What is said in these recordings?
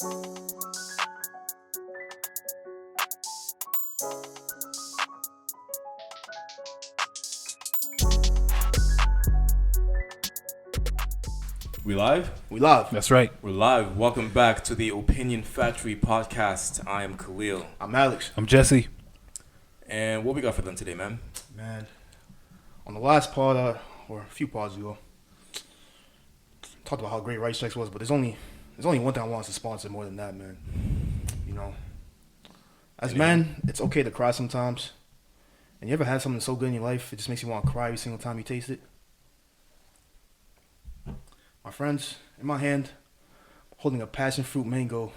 We live? We live. That's right. We're live. Welcome back to the Opinion Factory podcast. I am Khelil. I'm Alex. I'm Jesse. And what we got for them today, man? Man, on the last pod, or a few pods ago, talked about how great Rice Checks was, but there's only one thing I want us to sponsor more than that, man. You know, as men, it's okay to cry sometimes. And you ever had something so good in your life, it just makes you want to cry every single time you taste it? My friends, in my hand, holding a passion fruit mango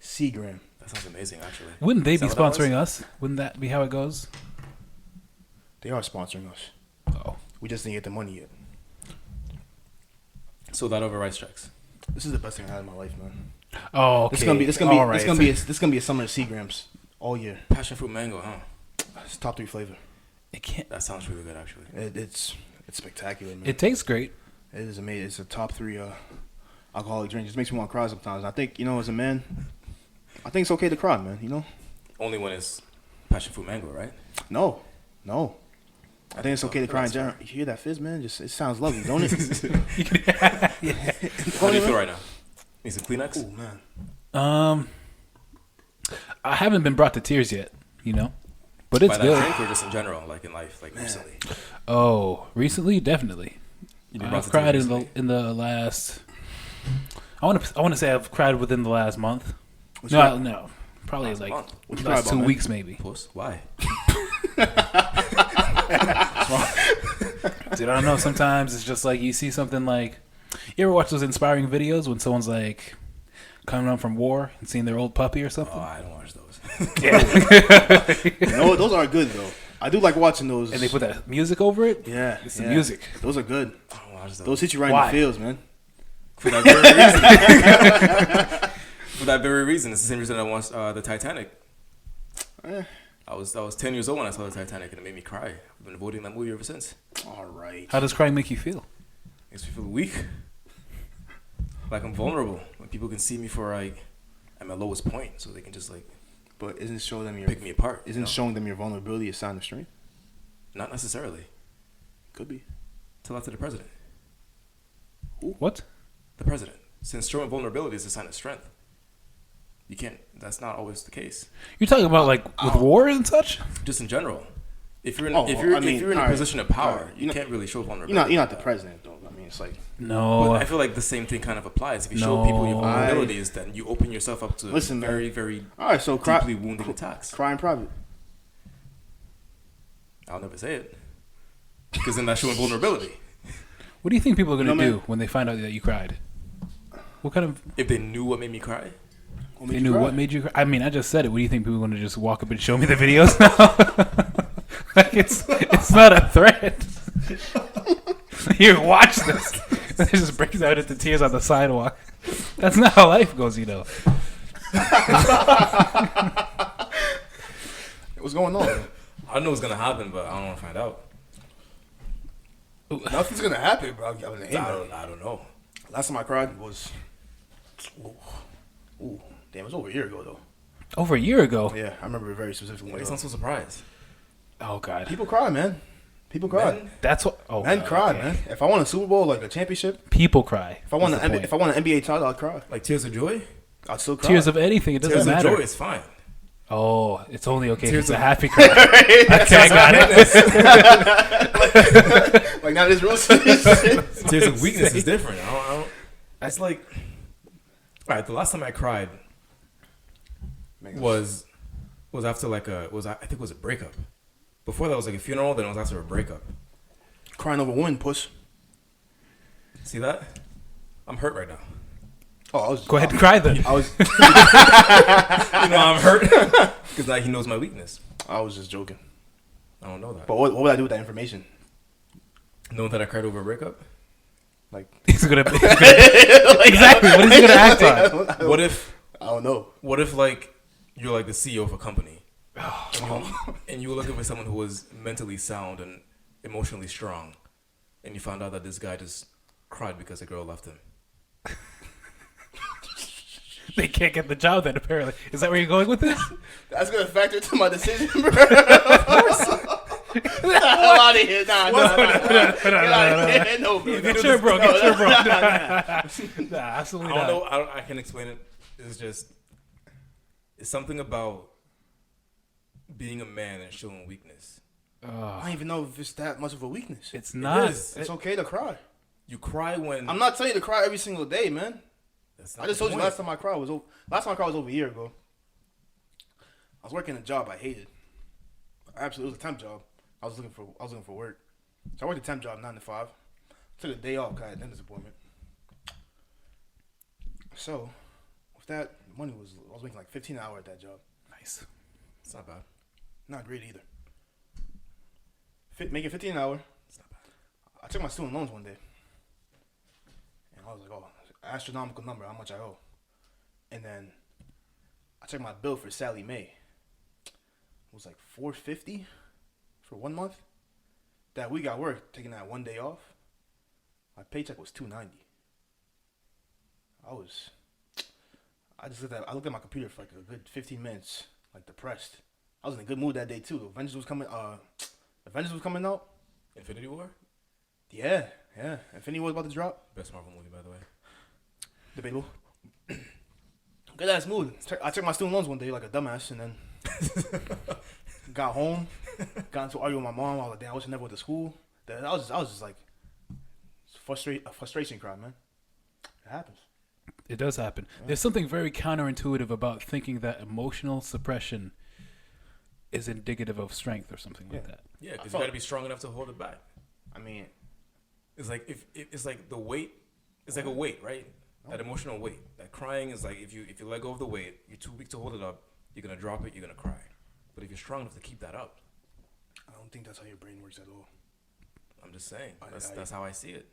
Seagram. That sounds amazing, actually. Wouldn't they be sponsoring us? Wouldn't that be how it goes? They are sponsoring us. Oh. We just didn't get the money yet. So that over Rice Checks. This is the best thing I had in my life, man. Oh, okay. This gonna be a summer of Seagrams all year. Passion fruit mango, huh? It's top 3 flavor. It can't. That sounds really good, actually. It's spectacular, man. It tastes great. It is amazing. It's a top 3 alcoholic drink. It just makes me want to cry sometimes. I think, as a man, I think it's okay to cry, man. Only when it's passion fruit mango, right? No. I think it's okay to cry in general. You hear that fizz, man? It sounds lovely, don't it? Yeah. How do you feel right now? Need some Kleenex? Oh man. I haven't been brought to tears yet, but it's By that good. drink or just in general, like in life, like recently? Oh, recently, definitely. I've cried in the last. I want to say I've cried within the last month. No, probably like What you last cry 2 about, weeks maybe. Puss? Why? Dude, I don't know. Sometimes it's just like you see something like. You ever watch those inspiring videos when someone's like coming home from war and seeing their old puppy or something? Oh, I don't watch those. No, those are good though. I do like watching those. And they put that music over it? Yeah, It's the music. Those are good. I don't watch those. Those hit you right Why? in the feels, man. For that very reason. For that very reason. It's the same reason I watched the Titanic. I was 10 years old when I saw the Titanic, and it made me cry. I've been avoiding that movie ever since. All right. How does crying make you feel? Makes me feel weak. Like I'm vulnerable. When people can see me for at my lowest point, so they can just But isn't showing them pick me apart. Isn't showing them your vulnerability a sign of strength? Not necessarily. Could be. Tell that to the president. What? The president. Since showing vulnerability is a sign of strength. You can't. That's not always the case. You're talking about with war and such? Just in general. If you're in, Oh, if you're I mean, in a alright, position of power, alright. you can't really show vulnerability. You're not the president though. I mean, it's like No. But I feel like the same thing kind of applies. If you show people your No. vulnerabilities, then you open yourself up to Listen, man. very, very all right. So cry, deeply wounding attacks. cry in private. I'll never say it. Because then that's showing vulnerability. What do you think people are going to No, man. do when they find out that you cried? What kind of... If they knew what made me cry, They knew what made you cry? I mean, I just said it. What do you think people are going to just walk up and show me the videos now? Like, it's not a threat. Here, watch this. It just breaks out into tears on the sidewalk. That's not how life goes, What's going on? I know what's gonna happen, but I don't want to find out. Nothing's gonna happen, bro. I don't know. Last time I cried was, damn, it was over a year ago though. Over a year ago? Yeah, I remember it very specifically. Why you sound so surprised? Oh, God. People cry, man. People cry. Men? That's what... Oh, Men God, cry, okay. man. If I won a Super Bowl, like a championship, People cry. if I won That's the point. if I won an NBA title, I'd cry. Like tears of joy? I'd still cry. Tears of anything. It doesn't Tears matter. of joy is fine. Oh, it's only okay if Tears it's a of- happy cry. Okay, I got it. like now this real Tears of weakness is different. I don't, it's like, all right. The last time I cried was after I think it was a breakup. Before that was like a funeral. Then it was after a breakup. Crying over women, puss. See that? I'm hurt right now. Oh, I was. Go ahead and cry then. I was. I'm hurt because now he knows my weakness. I was just joking. I don't know that. But what would I do with that information? Knowing that I cried over a breakup. Like He's gonna exactly. What is he gonna act on? What if? I don't know. What if you're like the CEO of a company, and you were looking for someone who was mentally sound and emotionally strong, and you found out that this guy just cried because a girl left him. They can't get the job then, apparently. Is that where you're going with this? That's gonna factor into my decision, bro. Of course. Get the hell out of here. Nah. No, bro. Get your bro. Get your bro. Nah, absolutely I not. don't know. I can't explain it. It's something about being a man and showing weakness. I don't even know if it's that much of a weakness. It's not. It's okay to cry. You cry when I'm not telling you to cry every single day, man. That's I just told you last time I cried was over a year ago. I was working a job I hated. Absolutely, it was a temp job. I was looking for work. So I worked a temp job 9 to 5. Took a day off because I had a dentist appointment. So with that, money I was making like $15 an hour at that job. Nice. It's not bad. Not great either. Making $15 an hour. It's not bad. I took my student loans one day, and I was like, "Oh, astronomical number, how much I owe?" And then I checked my bill for Sally Mae. It was like $450 for 1 month. That week I worked, taking that one day off. My paycheck was $290. I looked at my computer for like a good 15 minutes, like depressed. I was in a good mood that day too. Avengers was coming out. Infinity War? Yeah. Infinity War was about to drop. Best Marvel movie, by the way. Debatable. Good ass mood. I took my student loans one day like a dumbass, and then got home, got into an argument with my mom. I was like, damn, I wish I never went to school. I was just like, a frustration cry, man. It happens. It does happen. Yeah. There's something very counterintuitive about thinking that emotional suppression is indicative of strength or something like that. Yeah, because you got to be strong enough to hold it back. I mean, it's like if it's like the weight. It's like a weight, right? That emotional weight. That crying is like if you let go of the weight, you're too weak to hold it up. You're gonna drop it. You're gonna cry. But if you're strong enough to keep that up, I don't think that's how your brain works at all. I'm just saying. That's how I see it.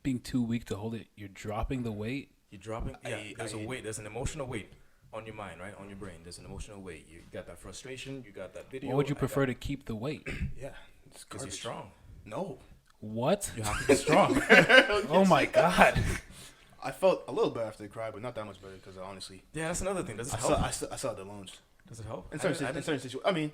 Being too weak to hold it, you're dropping the weight. You're dropping. Yeah, there's a weight. There's an emotional weight on your mind, right? On your brain. There's an emotional weight. You got that frustration. You got that video. What would you prefer to keep the weight? Yeah, because you're strong. No. What? You have to be strong. Oh my God. I felt a little better after the cry, but not that much better because honestly. Yeah, that's another thing. Does it help? I still had the loans. Does it help? In certain situations. I mean,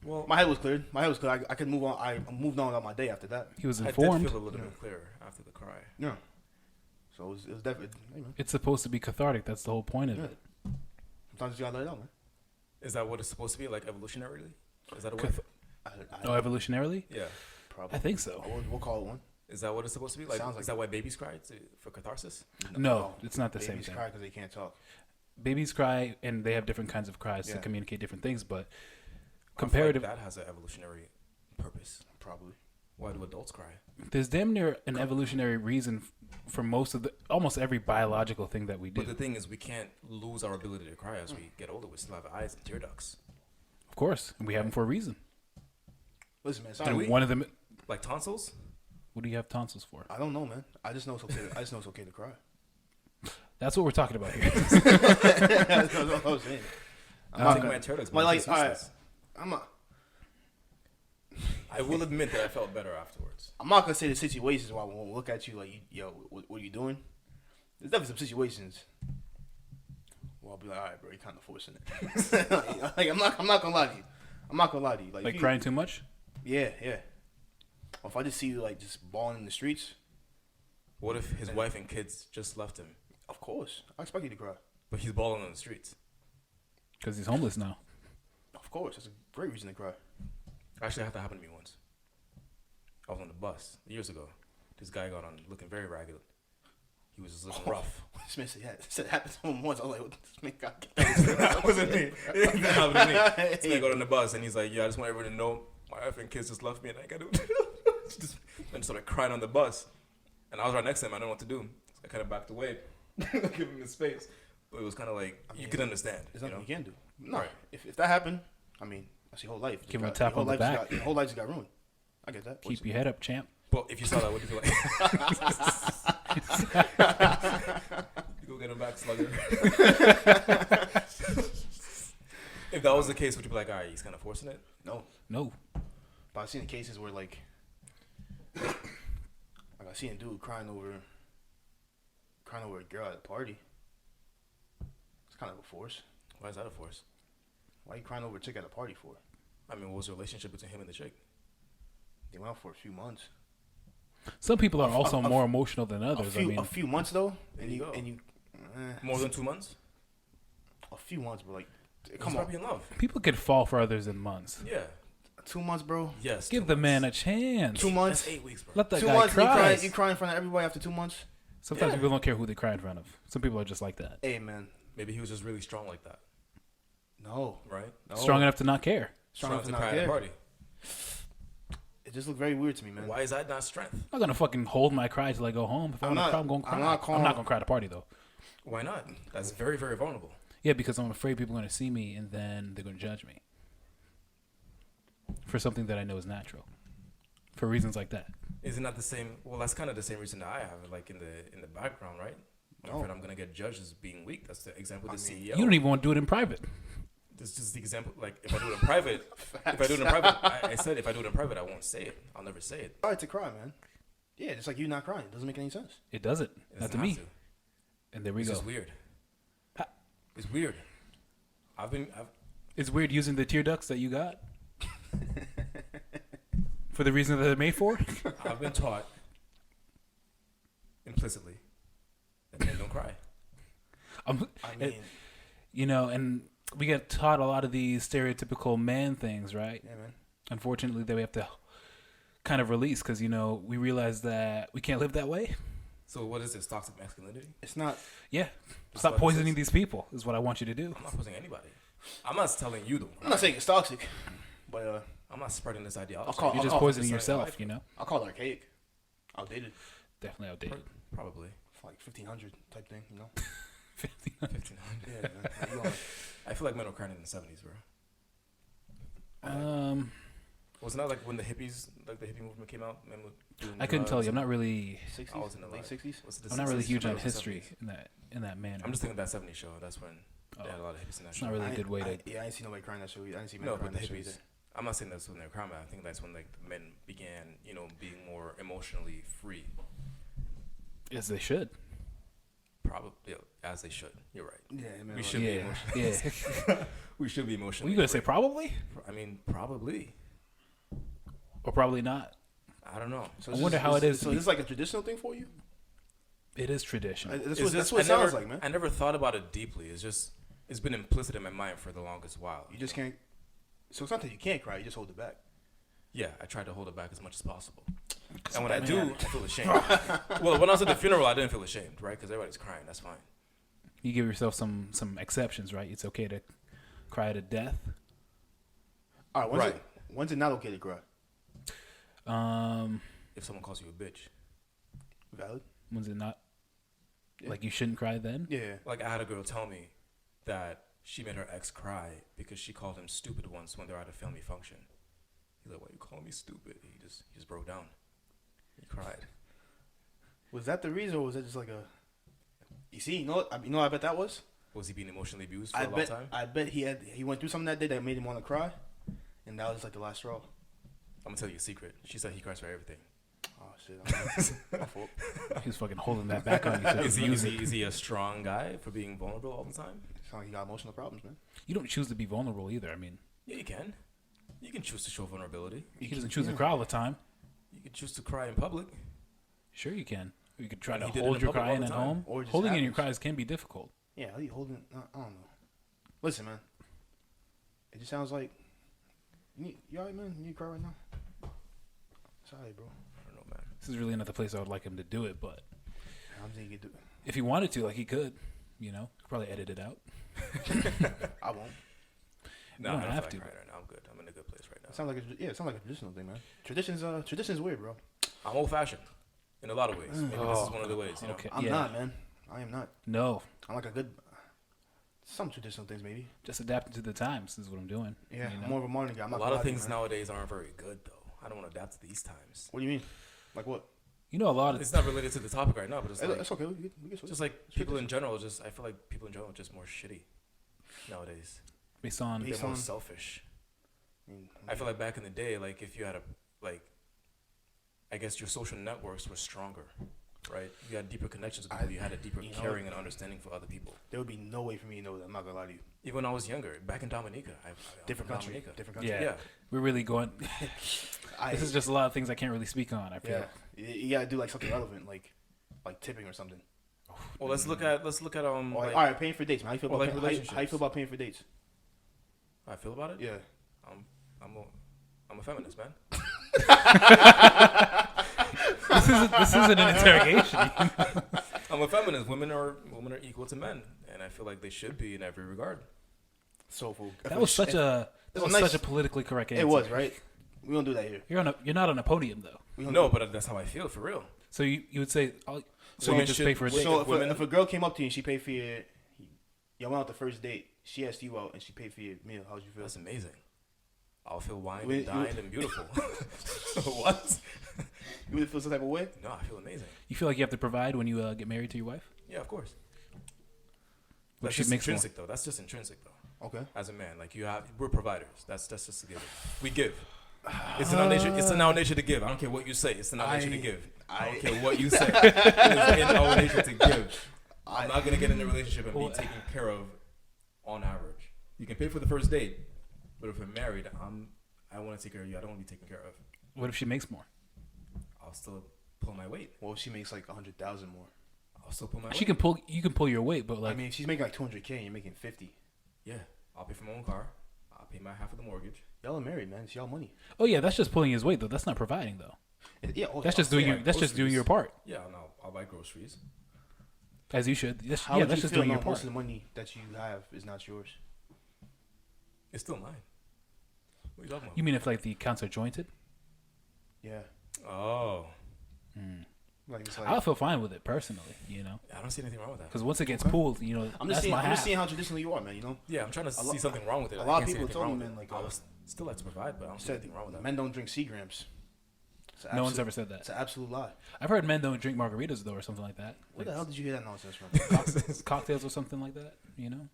well, my head was cleared. I could move on. I moved on about my day after that. He was informed. I did feel a little bit clearer after the cry. Yeah. So it was definitely. Hey, it's supposed to be cathartic. That's the whole point of it. Sometimes you gotta let it out, man. Is that what it's supposed to be, like evolutionarily? Is that a word? Evolutionarily? Yeah. Probably. I think so. We'll call it one. Is that what it's supposed to be? Like, is that why babies cry for catharsis? No, it's not the same thing. Babies cry because they can't talk. Babies cry, and they have different kinds of cries to communicate different things. But comparative, that has an evolutionary purpose. Probably. Why do adults cry? There's damn near an evolutionary reason for almost every biological thing that we do. But the thing is, we can't lose our ability to cry as we get older. We still have eyes and tear ducts. Of course, and we have them for a reason. Listen, man. One of them, like tonsils. What do you have tonsils for? I don't know, man. I just know it's okay to cry. That's what we're talking about here. That's what I was saying. I'm taking my tear ducts. I will admit that I felt better afterwards. I'm not gonna say the situations where I won't look at you like, yo, what are you doing? There's definitely some situations where I'll be like, all right, bro, you're kind of forcing it. like, I'm not gonna lie to you. Like crying too much? Yeah. Or if I just see you like just balling in the streets. What if his wife and kids just left him? Of course, I expect you to cry. But he's balling on the streets. Because he's homeless now. Of course, that's a great reason to cry. Actually, it had to happen to me once. I was on the bus years ago. This guy got on looking very ragged. He was just looking rough. This man said it happened to him once. I was like, what this man got? That wasn't me. That happened to me. This man got on the bus and he's like, yeah, I just want everyone to know my wife and kids just left me and I got to just started crying on the bus. And I was right next to him. I didn't know what to do. So I kind of backed away, give him his space. But it was kind of like, you could understand. There's nothing you can do. No. Right. If that happened, I mean, that's your whole life. Give him a tap on the back. Your whole life just got ruined. I get that. Keep your head up, champ. But if you saw that, what do you feel like? You go get him back, slugger. If that was the case, would you be like, all right, he's kind of forcing it? No. But I've seen the cases where like I've seen a dude crying over a girl at a party. kind of a force. Why is that a force? Why are you crying over a chick at a party for? I mean, what was the relationship between him and the chick? They went out for a few months. Some people are also more emotional than others. A few months though, and you more than 2 months. A few months, bro. Like, Come on, in love. People could fall for others in months. Yeah. 2 months, bro. Yes. Give the man a chance. 2 months. That's 8 weeks, bro. Let that 2 guy months. cry. You cry in front of everybody after 2 months. Sometimes people don't care who they cry in front of. Some people are just like that. Hey, man. Maybe he was just really strong like that. No. Right? No. Strong enough to not care. Strong enough to not cry care. at a party. It just looked very weird to me, man. Why is that not strength? I'm not gonna fucking hold my cry till I go home. If I want to cry, I'm gonna cry. I'm not gonna cry at a party though. Why not? That's very, very vulnerable. Yeah, because I'm afraid people are gonna see me and then they're gonna judge me for something that I know is natural. For reasons like that. Isn't that the same? Well, that's kind of the same reason that I have, like in the background, right? I'm afraid I'm gonna get judged as being weak. That's the example of the CEO. You don't even want to do it in private. This is the example. Like if I do it in private, I said if I do it in private, I won't say it. I'll never say it. All right to cry, man. Yeah, just like you not crying. It doesn't make any sense. It doesn't. Not to me. To. And there we it's go. It's weird. It's weird. It's weird using the tear ducts that you got for the reason that they're made for. I've been taught implicitly that men don't cry. And we get taught a lot of these stereotypical man things, right? Yeah, man. Unfortunately, that we have to kind of release because, we realize that we can't live that way. So what is this, toxic masculinity? It's not. Yeah. Stop poisoning these people is what I want you to do. I'm not poisoning anybody. I'm not telling you though. I'm not saying it's toxic, but I'm not spreading this ideology. You're just poisoning yourself, I'll call it archaic. Outdated. Definitely outdated. Probably. Like 1500 type thing, 1500. Yeah, man. I feel like men were crying in the 70s, bro. Wasn't that like when the hippies, like the hippie movement came out? Men were doing I couldn't tell you. I'm not really. 60s? I was in the late 60s. I'm not really huge on history in that manner. I'm just thinking of that 70s show. That's when they had a lot of hippies in that it's show. not really a good way to. I didn't see nobody crying that show. I didn't see men No, crying but the that show hippies. either. I'm not saying that's when they were crying. I think that's when like the men began, being more emotionally free. As they should. Probably, as they should. You're right. Yeah, man. We should be emotionally. Yeah. We should be emotionally. Were you gonna say probably? I mean, probably. Or probably not. I don't know. So I wonder how it is. So this is like a traditional thing for you? It is traditional. That's what it sounds like, man. I never thought about it deeply. It's been implicit in my mind for the longest while. You just can't. So it's not that you can't cry. You just hold it back. Yeah, I try to hold it back as much as possible. And when I do, I feel ashamed. Well, when I was at the funeral, I didn't feel ashamed, right? Because everybody's crying. That's fine. You give yourself some exceptions, right? It's okay to cry to death. All right. When's it not okay to cry? If someone calls you a bitch. Valid. When's it not? Yeah. Like you shouldn't cry then? Yeah. Like I had a girl tell me that she made her ex cry because she called him stupid once when they were at a family function. He's like, "Why you calling me stupid?" He just broke down. He cried. Was that the reason, or was that just like a? You see, you know what I bet that was. Was he being emotionally abused for a long time? I bet he went through something that day that made him want to cry, and that was like the last straw. I'm gonna tell you a secret. She said he cries for everything. Oh shit! My fault. He was fucking holding that back on you. So is he a strong guy for being vulnerable all the time? Sounds like he got emotional problems, man. You don't choose to be vulnerable either. I mean, yeah, you can. You can choose to show vulnerability. He doesn't choose to cry all the time. You can choose to cry in public. Sure, you can. Or you could try to He hold your cry in at home. Or just holding in your cries can be difficult. Yeah, how you holding? I don't know. Listen, man. It just sounds like you alright, man. You need to cry right now. Sorry, bro. I don't know, man. This is really not the place I would like him to do it, but I'm thinking you could do it. If he wanted to, like he could, probably edit it out. I won't. No, I don't have to. Right now. I'm good. I'm in a good place right now. It sounds like a traditional thing, man. Tradition's weird, bro. I'm old fashioned in a lot of ways. Maybe this is one of the ways. Okay. I'm not, man. I am not. No. I'm like a good. Some traditional things, maybe. Just adapting to the times is what I'm doing. Yeah, I'm more of a modern guy. I'm not a lot of things nowadays aren't very good, though. I don't want to adapt to these times. What do you mean? Like what? A lot of it's not related to the topic right now, but it's okay. We get just like people in general. I feel like people in general are just more shitty nowadays. Based on they're more selfish. I feel like back in the day, like if you had I guess your social networks were stronger. right? You had deeper connections with people. You had a deeper caring and understanding for other people. There would be no way for me to know that. I'm not gonna lie to you. Even when I was younger, back in Dominica, Different country. Dominica. Different country. Yeah. Yeah. We're really going. This is just a lot of things I can't really speak on. I feel. Yeah. You gotta do like something relevant, like tipping or something. Well, let's look at all right, paying for dates, man. How you feel about relationships? how you feel about paying for dates? How I feel about it? Yeah. I'm a feminist, man. This isn't an interrogation. I'm a feminist. Women are equal to men, and I feel like they should be in every regard. So for That was such a politically correct answer. It was, right? We don't do that here. You're not on a podium though. No, but that's how I feel for real. So you would say, so Women you just should- pay for a date. So women- if a girl came up to you and she paid for y'all went out the first date, she asked you out and she paid for your meal, how'd you feel? That's amazing. I'll feel wined Wait, and dined and beautiful. What? You would feel some type of way? No, I feel amazing. You feel like you have to provide when you get married to your wife? Yeah, of course. But That's she just makes more. intrinsic, though. That's just intrinsic, though. Okay. As a man, like we're providers. That's just a given. We give. It's in our nature. It's in our nature to give. I don't care what you say. It's in our nature to give. I don't care what you say. It's in our nature to give. I'm not gonna get in a relationship and be taken care of on average. You can pay for the first date, but if we're married, I want to take care of you. I don't want to be taken care of. What if she makes more? I'll still pull my weight. Well, she makes like 100,000 more. I'll still pull my She weight. can pull. You can pull your weight, but like, I mean, if she's making like 200K and you're making 50. Yeah, I'll pay for my own car. I'll pay my half of the mortgage. Y'all are married, man. It's y'all money. oh yeah, that's just pulling his weight though. That's not providing though. That's just doing your. That's just doing your part, Yeah, no, I'll buy groceries. as you should. That's, How would that's you just feel doing your knowing part. most of the money that you have is not yours? It's still mine. What are you talking about? You mean if like the accounts are jointed? Yeah. Oh, Like it's like I'll feel fine with it personally, you know, I don't see anything wrong with that. because once it gets pooled, you know, I'm that's just my half. seeing how traditional you are, man. You know, Yeah, I'm trying to see something wrong with it. a I lot of can't see people anything told wrong me, with man, it. like, I would still like to provide, but I don't see said anything wrong with that. men don't drink Seagrams. No one's ever said that. It's an absolute lie. I've heard men don't drink margaritas though, or something like that. Where the Like hell did you hear that nonsense from? cocktails or something like that. You know,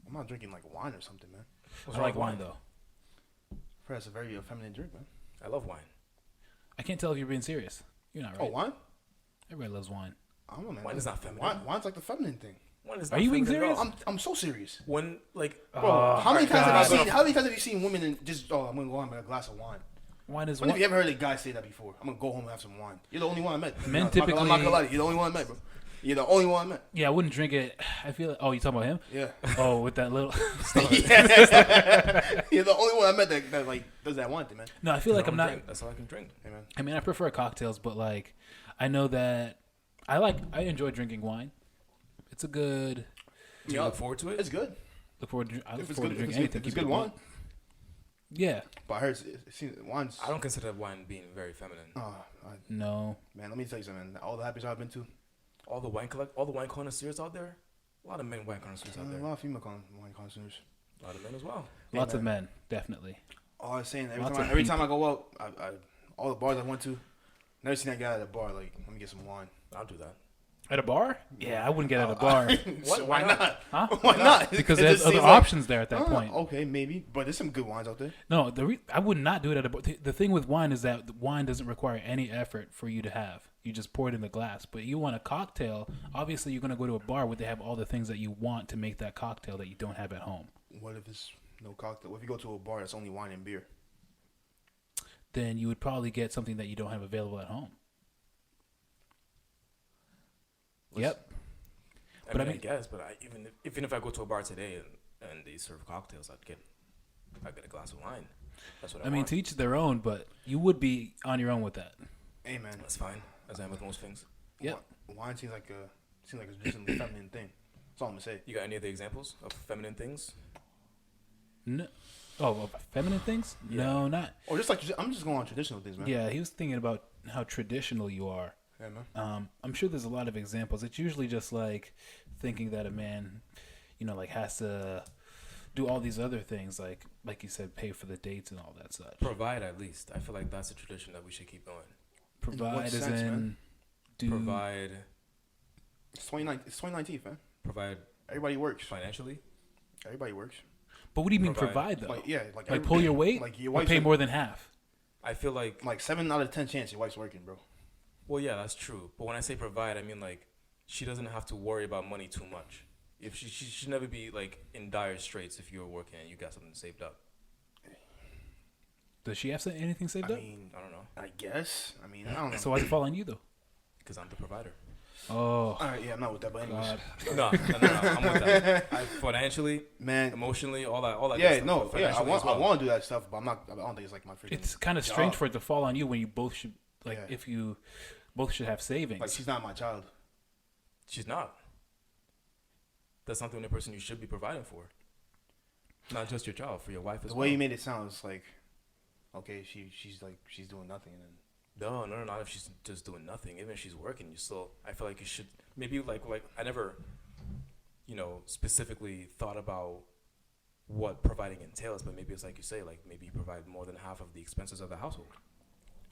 I'm not drinking like wine or something, man. What's I wrong like with wine though. That's a very feminine drink, man. I love wine. I can't tell if you're being serious. You're not right. Oh, wine? Everybody loves wine. I don't know, man. Wine is not feminine. Wine's like the feminine thing. Wine is Are not you being feminine at serious? all. I'm so serious. When like Bro, how many times God. have you seen women and just I'm gonna go home with a glass of wine? Wine is When have wine. you ever heard a guy say that before? I'm gonna go home and have some wine. You're the only one I met. Men I'm typically- not gonna lie to you. You're the only one I met, bro. You're the only one I met. Yeah, I wouldn't drink it. I feel like, oh, you talking about him? Yeah. Oh, with that little. You're the only one I met that like does that wine thing, man. No, I feel like I'm not. That's all I can drink. Hey, man. I mean, I prefer cocktails, but like, I know that I enjoy drinking wine. It's a good. Do you look forward to it? It's good. Look forward to. I look If it's forward good, to if drinking it's anything. good, if it's Keep good it wine. going. Yeah. But I heard wine's. I don't consider wine being very feminine. No. Man, let me tell you something. All the happy hours I've been to, All the wine connoisseurs out there. A lot of men wine connoisseurs out a there. lot of female wine connoisseurs. A lot of men as well. Lots of men, definitely. All I was saying, Lots of every time I go out, I all the bars I went to, never seen that guy at a bar like, let me get some wine. I'll do that. At a bar? Yeah, I wouldn't get at a bar. So why not? Huh? Why not? Because It there's just other seems like- options there at that point. Okay, maybe, but there's some good wines out there. No, I would not do it at a bar. The thing with wine is that the wine doesn't require any effort for you to have. You just pour it in the glass. But you want a cocktail, obviously you're going to go to a bar where they have all the things that you want to make that cocktail that you don't have at home. What if it's no cocktail? What if you go to a bar that's only wine and beer? Then you would probably get something that you don't have available at home. Yep. I mean, I guess, but even if I go to a bar today and they serve cocktails, I'd get a glass of wine. That's what I I mean, want. to each their own, but you would be on your own with that. Hey, man. That's fine, as I am with most things. Yep. Wine seems like a traditionally feminine thing. That's all I'm gonna say. You got any other examples of feminine things? No. Oh, feminine things? Yeah. No, not. Or just I'm just going on traditional things, man. Yeah, he was thinking about how traditional you are. Yeah, man. I'm sure there's a lot of examples. It's usually just like thinking that a man, like has to do all these other things, like you said, pay for the dates and all that such. Provide at least. I feel like that's a tradition that we should keep going. Provide as sense, in man? do. Provide. It's 2019, man. Provide Everybody works. financially. Everybody works. But what do you mean Provide. provide though? Like Pull your weight, Like your or wife's pay more than half. I feel like like 7 out of 10 chance your wife's working, bro. Well, yeah, that's true. But when I say provide, I mean like she doesn't have to worry about money too much. If she should never be like in dire straits if you're working and you got something saved up. Does she have anything saved I up? mean, I don't know. I guess. I mean, I don't know. So why does it fall on you though? Because I'm the provider. Oh, All right, yeah, I'm not with that, but anyways. No, I'm with that. Financially, Man, emotionally, all that. yeah, good no, stuff, but yeah, I financially want, as well. I want to do that stuff, but I don't think it's like my freaking. it's kind of job. strange for it to fall on you when you both should like Yeah. if you both should have savings. Like she's not my child. She's not. That's not the only person you should be providing for. Not just your child, for your wife as The well. way you made it sound is like, okay, she's doing nothing, and then No, not if she's just doing nothing. Even if she's working, you still. I feel like you should maybe like I never, specifically thought about what providing entails, but maybe it's like you say, like maybe you provide more than half of the expenses of the household,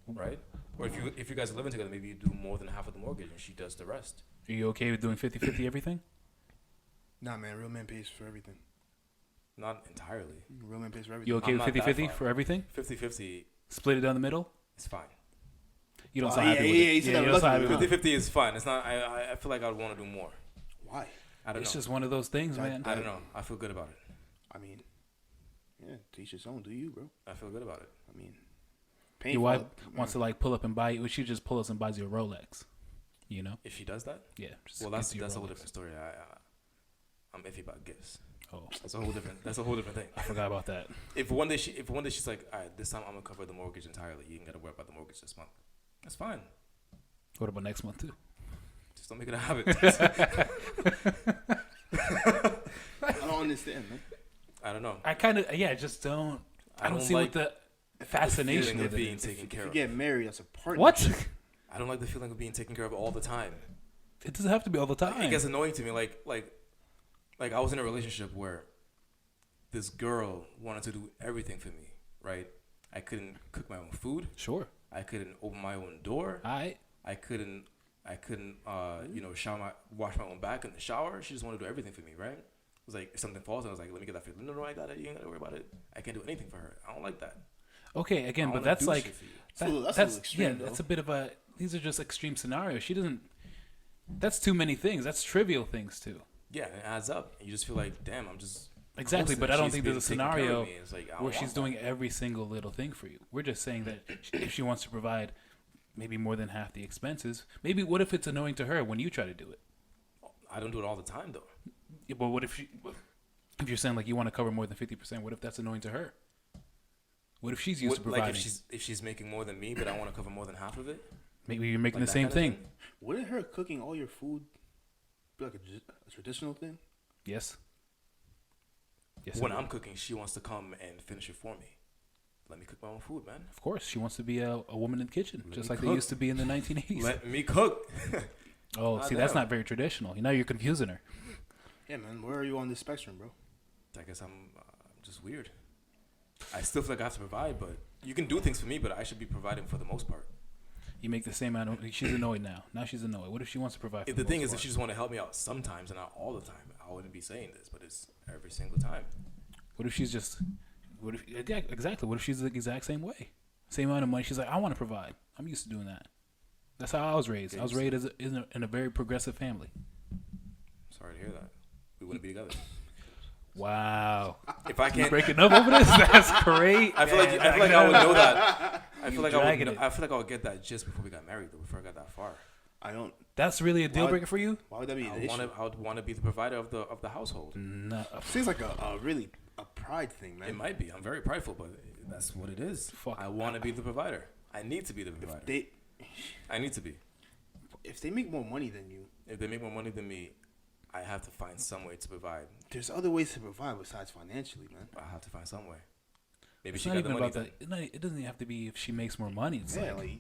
right? Or if you guys are living together, maybe you do more than half of the mortgage and she does the rest. Are you okay with doing 50-50 everything? nah, man, real man pays for everything. Not entirely. Real man pays for everything. You okay I'm with not that 50-50 far. for everything? 50-50 Split it down the middle? is fine. You don't Oh, sound happy yeah, with yeah, it. you said that you don't sound happy reluctantly, with it. 50-50 is fine. It's not. I feel like I would want to do more. Why? I don't It's know. just one of those things, That- man. I don't know. I feel good about it. I mean, yeah, to each his own. Do you, bro? I feel good about it. I mean, Your painful. wife wants to like pull up and buy you. She just pulls up and buys you a Rolex. You know? If she does that, Yeah. Just well, gets that's you a whole Rolex. different story. I'm iffy about gifts. Oh, That's a whole different. That's a whole different thing. I forgot about that. If one day she's like, all right, this time I'm gonna cover the mortgage entirely. You ain't gotta worry about the mortgage this month. That's fine. What about next month too? Just don't make it a habit. I don't understand, man. I don't know. I kind of just don't. I don't see like what the fascination feeling with of being it is. taken care If you of. get married, that's a partnership. What? I don't like the feeling of being taken care of all the time. It doesn't have to be all the time. It gets annoying to me. Like I was in a relationship where this girl wanted to do everything for me. Right? I couldn't cook my own food. Sure. I couldn't open my own door. All right. I couldn't wash my own back in the shower. She just wanted to do everything for me, right? It was like if something falls, I was like, let me get that for you. No, I got it. You ain't gotta worry about it. I can't do anything for her. I don't like that. Okay. Again, I but wanna that's do like shit for you. That's a little extreme, though. that's a bit of a. These are just extreme scenarios. She doesn't. That's too many things. That's trivial things too. Yeah, it adds up. And you just feel like, damn, I'm just Exactly, hosting. but I don't She's think there's a being taken care of scenario me. It's like, I don't where want she's that. doing every single little thing for you. We're just saying that if she wants to provide maybe more than half the expenses, maybe what if it's annoying to her when you try to do it? I don't do it all the time though. Yeah, but what if if you're saying like you want to cover more than 50%, what if that's annoying to her? What if she's used to providing? Like if she's making more than me, but I want to cover more than half of it. Maybe you're making Like the that same kind of thing. Wouldn't her cooking all your food be like a traditional thing? Yes. Yes. When it I'm would. cooking, she wants to come and finish it for me. Let me cook my own food, man. Of course, she wants to be a woman in the kitchen, Let just me like they cook. used to be in the 1980s. Let me cook. Oh, Ah, see, that's damn. not very traditional. Now you're confusing her. Yeah, man. Where are you on this spectrum, bro? I guess I'm just weird. I still feel like I have to provide, but you can do things for me, but I should be providing for the most part. You make the same amount of. She's annoyed now. Now she's annoyed. What if she wants to provide? For If the thing most is, if part? she just want to help me out sometimes and not all the time, I wouldn't be saying this, but it's every single time. What if she's just? What if yeah, exactly? What if she's the exact same way? Same amount of money. She's like, I want to provide. I'm used to doing that. That's how I was raised. I was raised as in a very progressive family. Sorry to hear that. We wouldn't be together. Wow. If I You can't, breaking up over this? That's great. I feel like I would know that. I feel like dragging I it. feel like I would get that just before we got married, though. Before I got that far, I don't. That's really a deal Why- breaker for you? Why would that be an issue? I would want to be the provider of the household. No. Seems like a really a pride thing, man. It might be. I'm very prideful, but that's what it is. Fuck. I want to be the provider. I need to be the provider. I need to be. If they make more money than you, If they make more money than me, I have to find some way to provide. there's other ways to provide besides financially, man. I have to find some way. Maybe It's she not got the even money. about that. It doesn't even have to be if she makes more money. It's Yeah, like,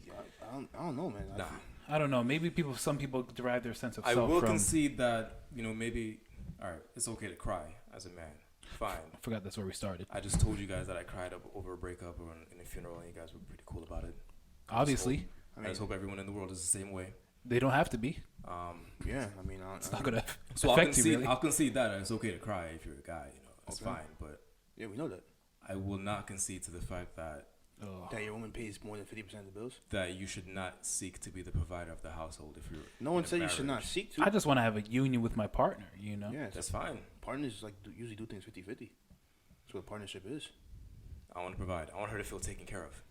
I don't know, man. Nah. I don't know. Maybe some people derive their sense of I self will from. concede that, maybe, all right, it's okay to cry as a man. Fine. I forgot that's where we started. I just told you guys that I cried over a breakup or in a funeral, and you guys were pretty cool about it. Obviously, I just hope everyone in the world is the same way. they don't have to be. Yeah, I mean, It's not gonna So I'll affect you concede, really. I'll concede that it's okay to cry if you're a guy. It's Okay. fine. But yeah, we know that. I will not concede to the fact that Oh. That your woman pays more than 50% of the bills? That you should not seek to be the provider of the household if you're. No one said you should not seek to. I just want to have a union with my partner, you know? Yeah, That's fine. Partners usually do things 50-50. That's what a partnership is. I want to provide. I want her to feel taken care of.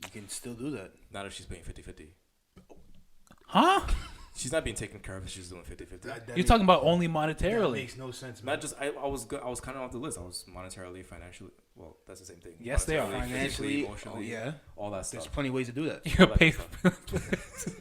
You can still do that. Not if she's paying 50-50. Huh? She's not being taken care of if she's doing 50-50. You're talking about only That monetarily. makes no sense, man. Not just I was kind of off the list. I was monetarily, financially. Well, that's the same thing. Yes, they are. Monetarily, Financially, physically, emotionally, yeah. all that There's stuff. plenty of ways to do that. You All that pay. stuff.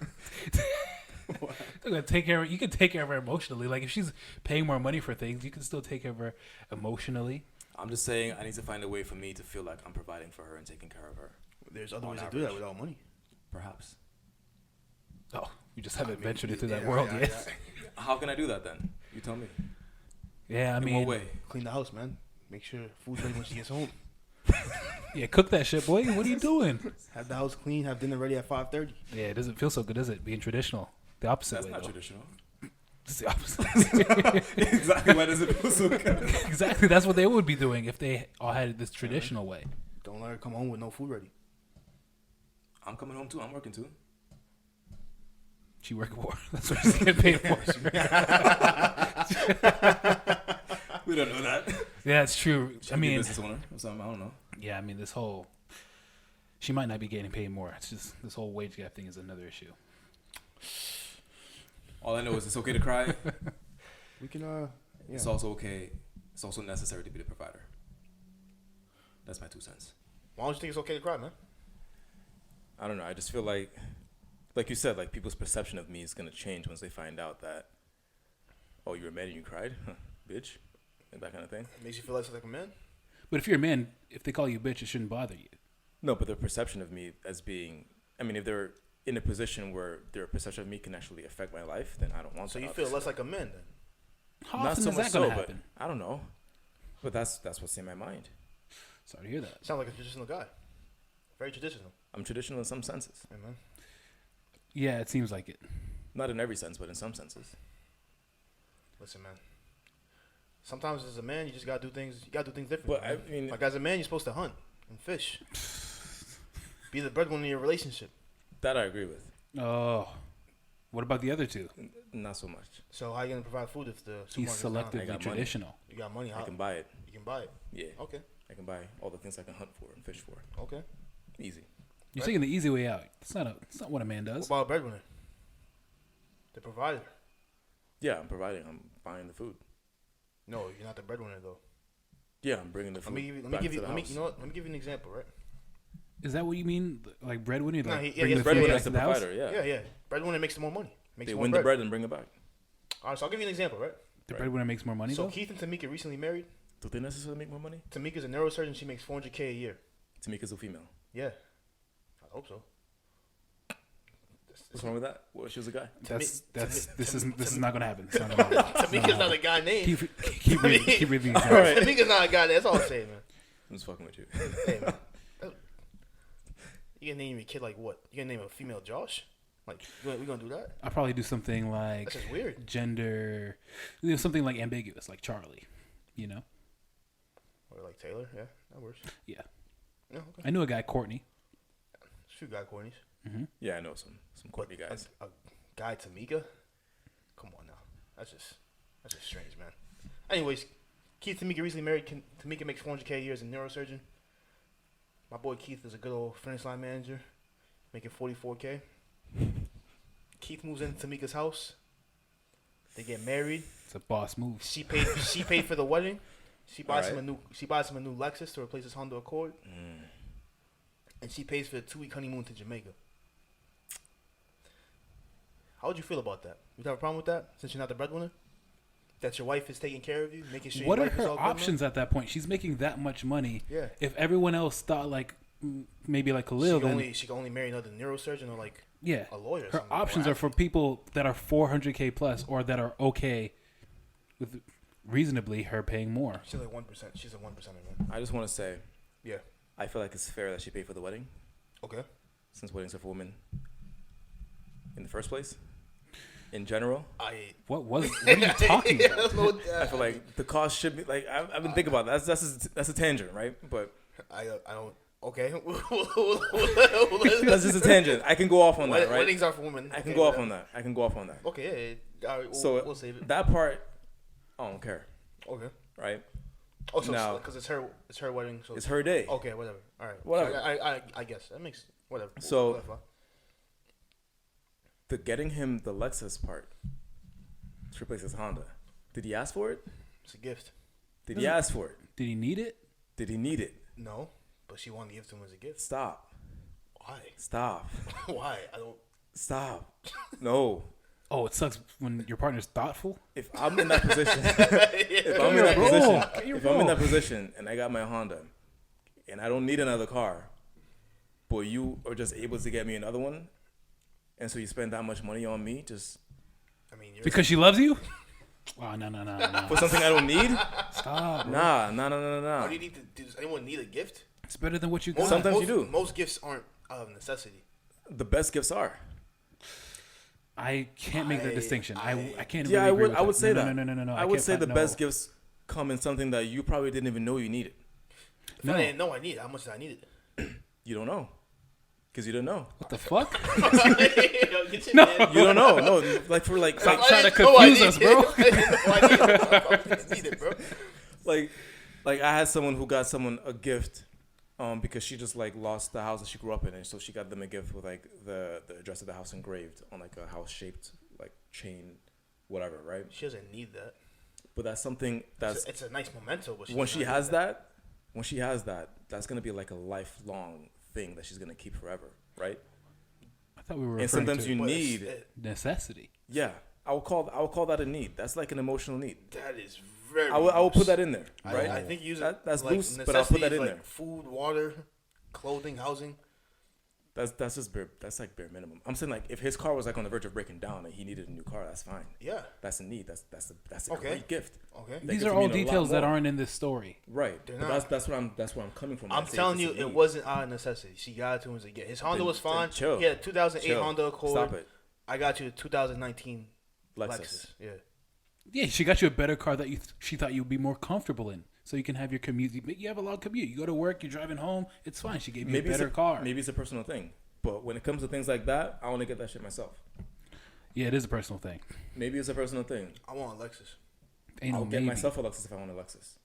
They're gonna take care. You can take care of her emotionally. Like if she's paying more money for things, you can still take care of her emotionally. I'm just saying I need to find a way for me to feel like I'm providing for her and taking care of her. There's other On ways to do that average. without money. Perhaps. Oh, you just haven't ventured into that world yet. How can I do that then? You tell me. Yeah, I In mean, what way? Clean the house, man. Make sure food's ready when she gets home. yeah, cook that shit, boy. What are you doing? Have the house clean. Have dinner ready at 5:30. Yeah, it doesn't feel so good, does it? Being traditional. The opposite That's way, not though. traditional. It's the opposite. Exactly. Why does it feel so good? Exactly. That's what they would be doing if they all had it this traditional way. Don't let her come home with no food ready. I'm coming home too. I'm working too. She working for. That's what she's getting paid for. We don't know that. Yeah, it's true. She I could be a mean, business owner or something. I don't know. yeah, I mean, this whole. She might not be getting paid more. It's just this whole wage gap thing is another issue. All I know is it's okay to cry. We can, It's also okay. It's also necessary to be the provider. That's my 2 cents. Why don't you think it's okay to cry, man? I don't know. I just feel like you said, like people's perception of me is gonna change once they find out that, oh, you were mad and you cried, bitch, and that kind of thing. It makes you feel less like a man? But if you're a man, if they call you a bitch, it shouldn't bother you. No, but their perception of me as being, I mean, if they're in a position where their perception of me can actually affect my life, then I don't want So that. you feel less like a man then? How Not often so is much that going so, to but happen? I don't know. But that's what's in my mind. Sorry to hear that. Sound like a traditional guy. Very traditional. I'm traditional in some senses. Hey, man. Yeah, it seems like it. Not in every sense, but in some senses. Listen, man. Sometimes as a man, you just gotta do things. You gotta do things different. But man. I mean, like as a man, you're supposed to hunt and fish. Be the breadwinner in your relationship. that I agree with. Oh, what about the other two? Not so much. So how you gonna provide food if the He's supermarket's down? selectively money. traditional. You got money. How I can buy it. you can buy it? Yeah. Okay. I can buy all the things I can hunt for and fish for. Okay. Easy. You're Right. taking the easy way out. It's not what a man What does. about a breadwinner? The provider. Yeah, I'm providing. I'm buying the food. No, you're not the breadwinner though. Yeah, I'm bringing the food. Let me give you an example, right? Is that what you mean? Like breadwinner? Nah, Like yeah, bring yes, the breadwinner food is back the to the house? provider. Yeah, yeah. Breadwinner makes more money. Makes They more win bread. the bread and bring it back. All right, so I'll give you an example, right? The Right. breadwinner makes more money, So though? Keith and Tamika recently married. Do they necessarily make more money? Tamika's a neurosurgeon. She makes $400K a year. Tamika's a female. Yeah, I hope so. What's wrong with that? Well, she was a guy. This is not gonna happen. It's not gonna happen. Tamika's not a guy name. Keep reading. All right. Tamika's not a guy name. That's all I'm saying, man. I'm just fucking with you. Hey, man. You gonna name your kid like what? You gonna name a female Josh? Like we gonna do that? I'll probably do something like That's just weird. gender, something like ambiguous, like Charlie. You know? Or like Taylor? Yeah, that works. Yeah. Yeah, okay. I knew a guy, Courtney. There's a few guy cornies. Yeah, I know some Courtney guys. A guy Tamika? Come on now. That's just strange, man. Anyways, Keith and Tamika recently married. Tamika makes $400K a year as a neurosurgeon. My boy Keith is a good old finish line manager, making $44K. Keith moves into Tamika's house. They get married. It's a boss move. She paid for the wedding. She buys Alright. him a new Lexus to replace his Honda Accord. And she pays for a 2-week honeymoon to Jamaica. How would you feel about that? You have a problem with that since you're not the breadwinner? That your wife is taking care of you, making sure What your are life is her all good, options at that point? She's making that much money. Yeah. If everyone else thought like maybe like Khalil, then She can only marry another neurosurgeon or like yeah, a lawyer. Or her something. options Or are for people that are 400K plus or that are okay with reasonably her paying more. She's like 1%. She's a 1%, man. I just want to say, Yeah. I feel like it's fair that she paid for the wedding, Okay. since weddings are for women in the first place. In general, What are you talking about? I feel like the cost should be like I've been thinking about that. That's a tangent, right? But I don't. Okay. That's just a tangent. I can go off on that, right? Weddings are for women. I can go off on that. Okay, yeah. All right, So we'll save it. that part, I don't care, Okay. right? Oh, so Now- because it's her wedding. So It's her day. okay, whatever. All right. Whatever. I guess that makes whatever. So- Whatever. The getting him the Lexus part to replace his Honda. Did he ask for it? It's a gift. Did he ask for it? Did he need it? Did he need it? No, but she wanted to give it to him as a gift. Stop. Why? Stop. Why? I don't. Stop. No. Oh, it sucks when your partner's thoughtful. If I'm in that position, if I'm in that position and I got my Honda and I don't need another car, but you are just able to get me another one, and so you spend that much money on me just I mean, you're Because she loves you? Oh, no. for something I don't need? Stop. Bro. Nah. Why do you need to? Does anyone need a gift? It's better than what you got. Sometimes you do. Most gifts aren't out of necessity. The best gifts are. I can't make that distinction. I can't. Yeah, really agree with I would that. say No, that. No. I would say the no. best gifts come in something that you probably didn't even know you needed. If I didn't know I need it, how much did I need it? You don't know. Because you don't know. What the fuck? No. You don't know. No, like for like trying to confuse us, bro. I didn't need it, bro. like I had someone who got someone a gift because she just like lost the house that she grew up in, and so she got them a gift with like the address of the house engraved on like a house shaped like chain, whatever, right? She doesn't need that. But that's something that's It's a nice memento. But when she has that, that's gonna be like a lifelong thing that she's gonna keep forever, right? I thought we were. And referring sometimes to you need, necessity. yeah. I will call that a need. That's like an emotional need. That is very. I will loose. put that in there, right? I think use that's like loose, but I'll put that in like there. Food, water, clothing, housing. That's just bare. That's like bare minimum. I'm saying like if his car was like on the verge of breaking down and he needed a new car, that's fine. Yeah. That's a need. That's a Okay. great gift. Okay. That These gift are would all mean a lot details that more. aren't in this story. Right. They're But not. that's where I'm coming from. I'm telling you, it wasn't out of necessity. She got it to him as a gift. His Honda Then- was fine. then chill. He had a 2008 Chill. Honda Accord. Stop it. I got you a 2019 Lexus. Lexus. Yeah. Yeah, she got you a better car that she thought you'd be more comfortable in, so you can have your commute. You have a long commute. You go to work. You're driving home. It's fine. She gave you a better car. Maybe it's a personal thing. But when it comes to things like that, I want to get that shit myself. Yeah, it is a personal thing. Maybe it's a personal thing. I want a Lexus. Ain't no I'll get maybe. myself a Lexus if I want a Lexus.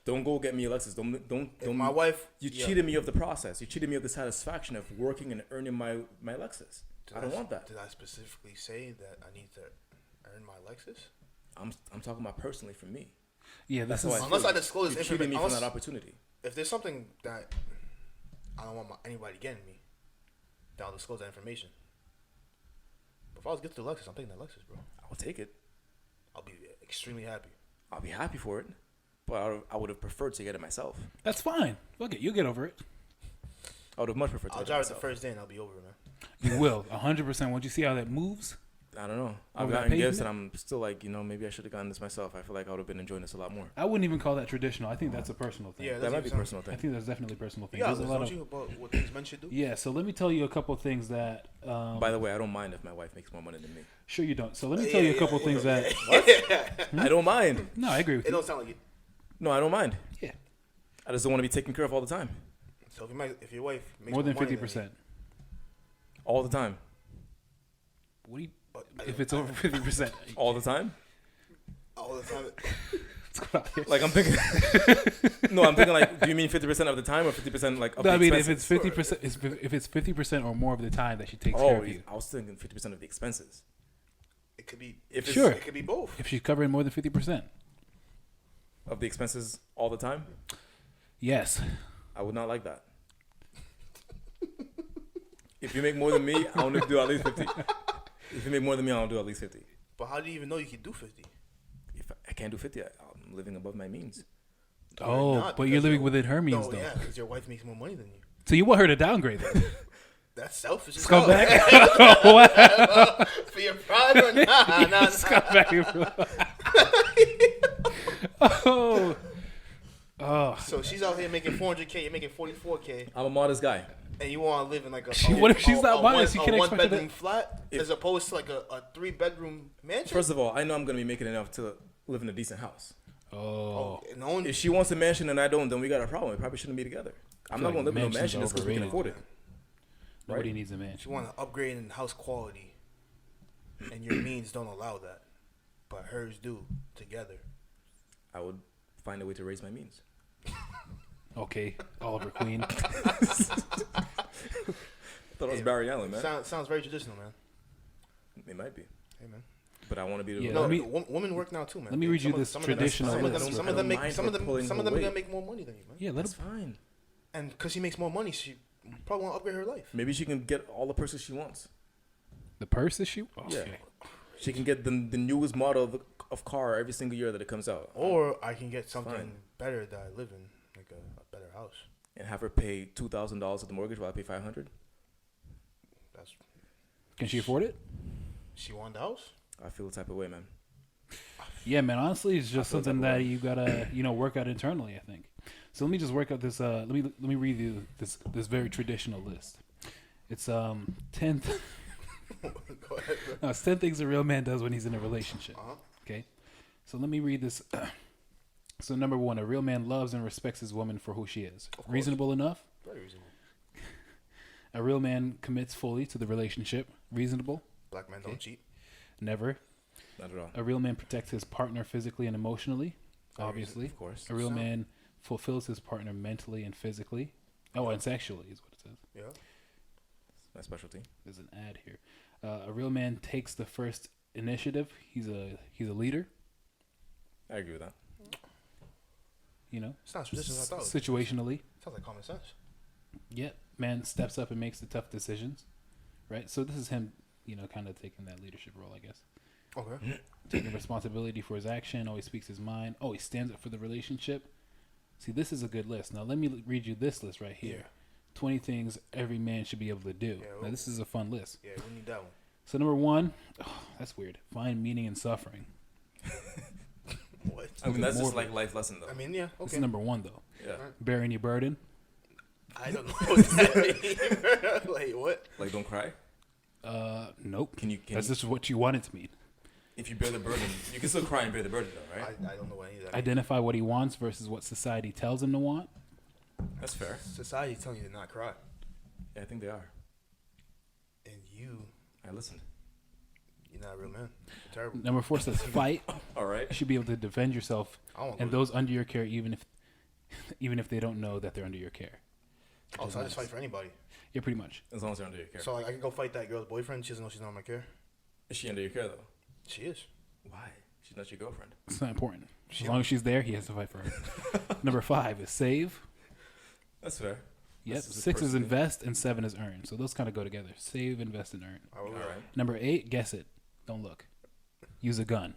Don't go get me a Lexus. Don't. If my wife. You yeah. cheated me of the process. You cheated me of the satisfaction of working and earning my Lexus. I don't want that. Did I specifically say that I need to earn my Lexus? I'm talking about personally for me. Yeah, this That's is. how Unless feel. I disclose You cheated me information- from that opportunity. If there's something that I don't want anybody getting me, then I'll disclose that information. But if I was to get to the Lexus, I'm taking that Lexus, bro. I will take it. I'll be extremely happy. I'll be happy for it. But I would have preferred to get it myself. That's fine. Fuck it. You'll get over it. I would have much preferred to I'll get it drive it the myself. first day and I'll be over it, man. You will. 100%. Once you see how that moves. I don't know. I've Over that gotten gifts pavement? and I'm still like, maybe I should have gotten this myself. I feel like I would have been enjoying this a lot more. I wouldn't even call that traditional. I think that's a personal thing. Yeah, That might be a even personal I thing. think that's definitely a personal thing. Yeah, There's a lot don't of. you about what things men should do? Yeah, so let me tell you a couple of things that. By the way, I don't mind if my wife makes more money than me. Sure, you don't. So let me tell you a couple of things that. I don't mind. No, I agree with It you. don't sound like it. No, I don't mind. Yeah, I just don't want to be taken care of all the time. So if your wife makes more than money 50%. All the time. What do you? But If it's over 50%, All the time? all the time, let's go out here. Like I'm thinking. No, I'm thinking like, do you mean 50% of the time or 50% like of No, the I mean, if expenses? it's 50%, if it's 50% or more of the time that she takes care Oh, of you. I was thinking 50% of the expenses. it could be. If it's Sure. It could be both. If she's covering more than 50%, of the expenses all the time, yes. I would not like that. If you make more than me, I want to do at least 50. If you make more than me, I want to do at least 50. But how do you even know you can do 50? If I can't do 50, I'm living above my means. Oh, not, but you're because living your- within her means, No, though. yeah, because your wife makes more money than you. So you want her to downgrade then? That's selfish. as Scumbag. hell. Wow. For your pride or nah. Scumbag. Oh. Oh. So she's out here making 400K, you're making 44K, I'm a modest guy. and you want to live in like a What if she's not modest? You a can't one expect her to- bedroom flat as opposed to like a 3-bedroom mansion. First of all, I know I'm going to be making enough to live in a decent house. Oh. If she wants a mansion and I don't, then we got a problem. We probably shouldn't be together. I'm not going to live in a mansion just because we can afford it. Nobody needs a mansion. If you want to upgrade in house quality, and your means don't allow that, but hers do, together. I would find a way to raise my means. Okay, Oliver Queen. I thought it was Barry Allen, man. Sounds very traditional, man. It might be. Hey, man. But I want to be the. Yeah, No, women work now too, man. Let me read you this traditional list. Some of them gonna make more money than you, man. Yeah, That's fine. And because she makes more money, she probably want to upgrade her life. Maybe she can get all the purses she wants. The purse issue? Oh, Yeah. okay. She can get the newest model of car every single year that it comes out. Or I can get something Fine. better that I live in, like a better house. And have her pay $2,000 of the mortgage while I pay $500. That's. Can she afford it? She want the house? I feel the type of way, man. Yeah, man. Honestly, it's just I feel something that that way. you gotta, work out internally. I think. So let me just work out this. Let me read you this very traditional list. It's 10. Go ahead, bro. No, it's 10 things a real man does when he's in a relationship. Uh-huh. Okay, so let me read this. So number 1, a real man loves and respects his woman for who she is. Of course. Reasonable enough. Very reasonable. A real man commits fully to the relationship. Reasonable. Black men don't cheat. Never. Not at all. A real man protects his partner physically and emotionally. Very Obviously. Of course. A real man fulfills his partner mentally and physically. Oh, and sexually is what it says. Yeah. My specialty. There's an ad here. A real man takes the first initiative. He's a leader. I agree with that. It's not traditional. I thought. Situationally. Sounds like common sense. Yeah, man steps up and makes the tough decisions, right? So this is him, kind of taking that leadership role, I guess. Okay. Taking responsibility for his action, always speaks his mind, always stands up for the relationship. See, this is a good list. Now let me read you this list right here. Yeah. 20 things every man should be able to do. Yeah, Now this is a fun list. Yeah, we need that one. So number 1, that's weird. Find meaning in suffering. What? I mean, that's just morbid. like life lesson, though. I mean, yeah. This Okay. is number 1 though. Yeah. Bearing your burden. I don't know what that means. Like what? Like, don't cry. Nope. Can That's just what you want it to mean. if you bear the burden, you can still cry and bear the burden, though, right? I don't know what any of that means. Identify what he wants versus what society tells him to want. That's fair. Society's telling you to not cry, Yeah, I think they are. and I listened. you're not a real man. You're terrible. Number 4 says fight. All right. You should be able to defend yourself I don't and go. those under your care, even if they don't know that they're under your care. Oh, so I just fight for anybody. Yeah, pretty much. As long as they're under your care. So like, I can go fight that girl's boyfriend. She doesn't know she's not in my care. Is she under your care, though? She is. Why? She's not your girlfriend. It's not important. As long as she's there, he has to fight for her. Number 5 is save. That's fair. Yep. That's just a 6 is person. invest, and 7 is earn. So those kind of go together. Save, invest, and earn. All right. All right. Number 8, guess it. Don't look. Use a gun.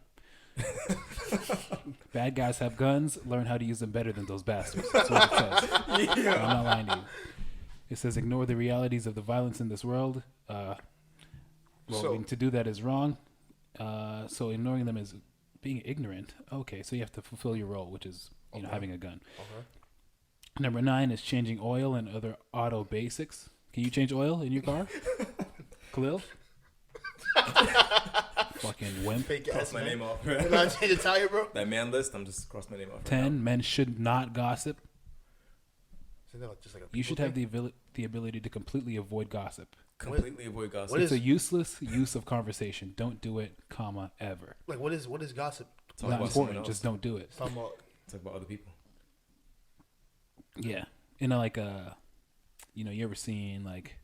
Bad guys have guns. Learn how to use them better than those bastards. That's what it says. I'm not lying to you. It says ignore the realities of the violence in this world. To do that is wrong. So ignoring them is being ignorant. Okay, so you have to fulfill your role, which is having a gun. Okay. Number 9 is changing oil and other auto basics. Can you change oil in your car? Khalil? Fucking wimp. Fake Cross ass my man. name off. You know, change the tire, bro. That man list, I'm just cross my name off. 10, men should not gossip. Isn't that like just like a You should people have thing? the ability to completely avoid gossip. Completely avoid gossip. What It's is- a useless use of conversation. Don't do it, comma, ever. Like what is gossip? Talk Not about someone important. else. Just don't do it. Talking about Talk about other people. Yeah. You ever seen like,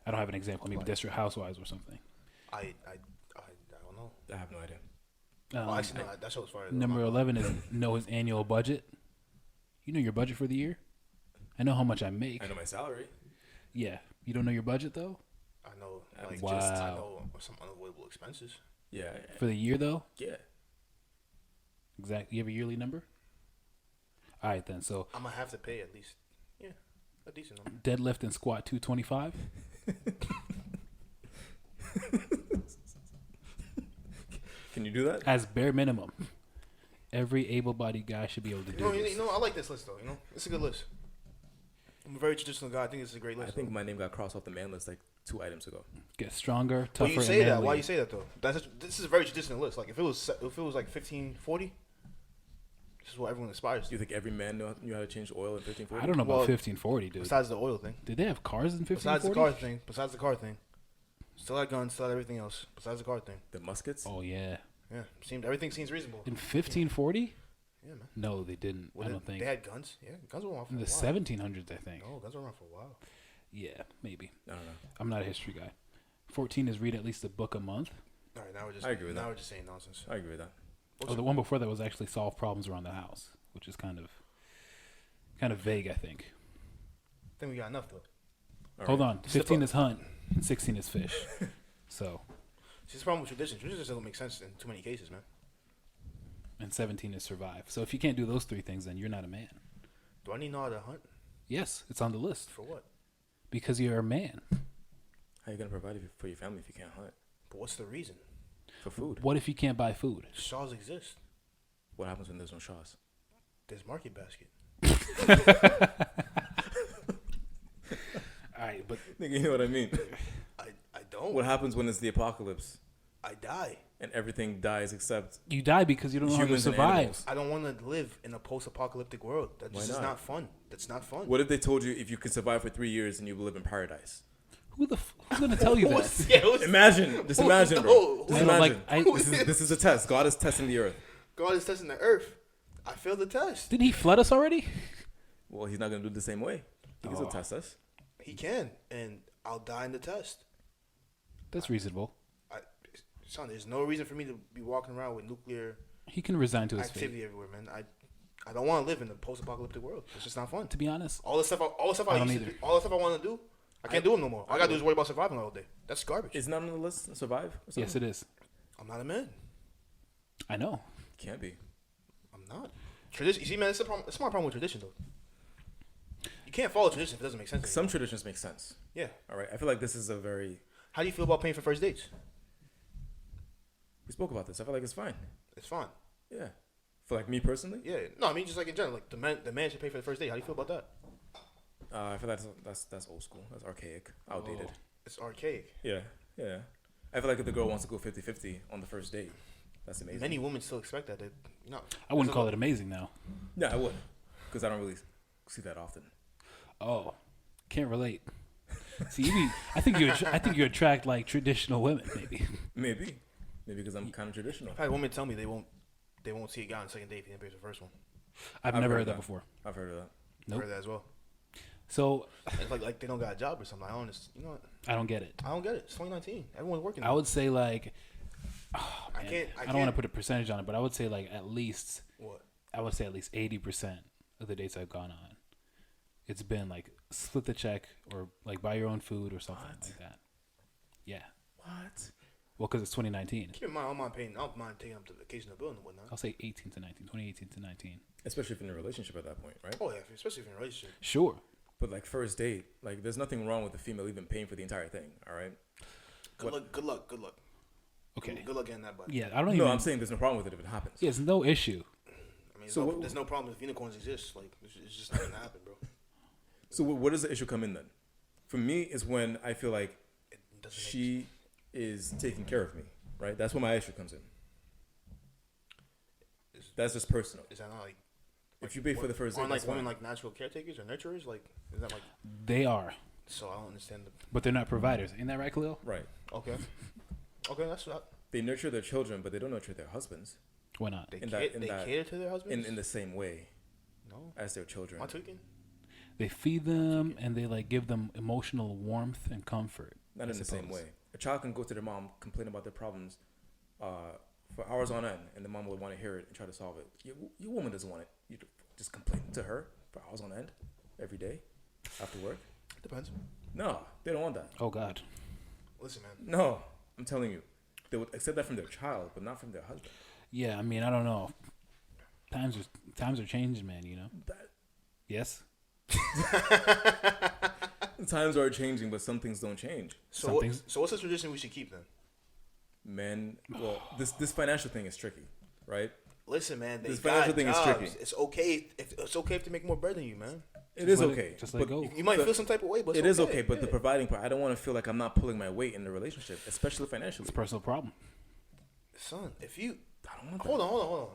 I don't have an example. Maybe Desperate Housewives or something. I don't know. I have no idea. Oh, actually, no, that show's fire. though. Number 11 is know his annual budget. You know your budget for the year? I know how much I make. I know my salary. Yeah. You don't know your budget though? I know. Like, Wow. I know some unavoidable expenses. Yeah. For the year though? Yeah. Exactly. You have a yearly number? All right then. So I'm gonna have to pay at least, a decent number. deadlift and squat 225. Can you do that? As bare minimum. Every able-bodied guy should be able to do this. I like this list though. It's a good list. I'm a very traditional guy. I think it's a great list. I think my name got crossed off the man list like 2 items ago. Get stronger, Why tougher, you say and that? manly. Why you say that though? This is a very traditional list. Like if it was like 1540, This is what everyone aspires to. You think every man knew how to change oil in 1540? I don't know about 1540, dude. Besides the oil thing. Did they have cars in 1540? Besides the car thing. Still had guns, still had everything else. Besides the car thing. The muskets? Oh, yeah. Yeah. Everything seems reasonable. In 1540? Yeah, man. No, they didn't. Well, I don't think. They had guns. Yeah, guns were around for In a the while. 1700s, I think. No, guns were around for a while. Yeah, maybe. I don't know. I'm not a history guy. 14 is read at least a book a month. All right, now we're just. I agree with that. Now we're just saying nonsense. I agree with that. Oh, the one before that was actually solve problems around the house, which is kind of vague, I think. I think we got enough though. Hold on. 15 is hunt, and 16 is fish. So. See, the problem with tradition. Tradition just doesn't make sense in too many cases, man. And 17 is survive. So if you can't do those three things, then you're not a man. Do I need to know how to hunt? Yes, it's on the list. For what? Because you're a man. How are you going to provide for your family if you can't hunt? But what's the reason? For food. What if you can't buy food? Shaws exist. What happens when there's no Shaws? There's Market Basket. All right, but Nigga, you know what I mean? I don't. What happens when it's the apocalypse I die. and everything dies except you die because you don't know how to Humans and survive. animals. I don't want to live in a post-apocalyptic world. That just is not? not fun. That's not fun. what if they told you if you could survive for 3 years and you will live in paradise? Who's gonna tell you that? Imagine, just imagine, bro. No. Just I know, like, imagine. This is a test. God is testing the earth. God is testing the earth. I failed the test. Didn't he flood us already? Well, he's not gonna do it the same way. He can still test us. He can, and I'll die in the test. That's reasonable. Son, there's no reason for me to be walking around with nuclear He can resign to his fate. activity everywhere, man. I don't want to live in a post-apocalyptic world. It's just not fun. To be honest, All the stuff I don't used to either. do, all the stuff I want to do, I can't do them no more. All I gotta do is worry about surviving all day. That's garbage. Is not on the list. Survive. Or something? yes, it is. I'm not a man. I know. Can't be. I'm not. Tradition. You see, man, it's a problem. It's my problem with tradition, though. You can't follow tradition if it doesn't make sense. Some traditions make sense. Yeah. All right. I feel like this is a very. How do you feel about paying for first dates? We spoke about this. I feel like it's fine. It's fine. Yeah. For like me personally. Yeah. No, I mean just like in general, like the man should pay for the first date. How do you feel about that? I feel like that's old school. That's archaic. Outdated. It's archaic. Yeah. Yeah. I feel like if the girl wants to go 50-50 on the first date, that's amazing. Many women still expect that. I wouldn't call it amazing now. Yeah, I would. Because I don't really see that often. Oh, can't relate. See, I think you attract like traditional women, maybe. Maybe because I'm kind of traditional. I've had women tell me they won't see a guy on the second date if he didn't pay for the first one. I've never heard that before. I've heard of that. Nope. I've heard that as well. So It's like they don't got a job or something. I don't understand. You know what? I don't get it. I don't get it. It's 2019. Everyone's working. I would say like, oh, I man, can't. I don't want to put a percentage on it, but I would say like at least. What? I would say at least 80% of the dates I've gone on, it's been like split the check or like buy your own food or something like that. Yeah. What? Well, because it's 2019. Keep in mind, I don't mind taking them to vacation or building and whatnot. I'll say 18 to 19, 2018 to 19. Especially if you're in a relationship at that point, right? Oh yeah, especially if you're in a relationship. Sure. But like first date, like there's nothing wrong with the female even paying for the entire thing. All right. Good luck. Okay. Good luck getting that buddy. Yeah, I don't even. No, I'm saying there's no problem with it if it happens. Yeah, there's no issue. I mean, So there's no problem if unicorns exist. Like, it's just not gonna happen, bro. So where does the issue come in then? For me, is when I feel like It doesn't make she is taking care of me, right? That's when my issue comes in. That's just personal. Is that not like If you pay for the first date, aren't like that's women fine. like natural caretakers or nurturers? Like, is that like? They are, So I don't understand the. but they're not providers. Ain't that right, Khalil? Right. Okay. Okay, that's what They nurture their children, but they don't nurture their husbands Why not? they In that- cater to their husbands. in the same way No. as their children. Am I tweaking? They feed them and they like give them emotional warmth and comfort. Not I in the same suppose. way. A child can go to their mom, complain about their problems for hours on end, and the mom would want to hear it and try to solve it. Your woman doesn't want it. You just complain to her for hours on end, every day, after work. Depends. No, they don't want that. Oh God. Listen, man. No, I'm telling you. They would accept that from their child, but not from their husband. Yeah, I mean, I don't know. Times are changing, man. You know. Yes. Times are changing, but some things don't change. So what's the tradition we should keep then? Men, well, this financial thing is tricky, right? Listen, man. This got financial thing is jobs. tricky. It's okay if they make more bread than you, man. It is let it- okay. just let it but go. You might feel some type of way, but it is okay. But yeah. the providing part, I don't want to feel like I'm not pulling my weight in the relationship, especially financially. It's a personal problem. Son, if you I don't want that. hold on.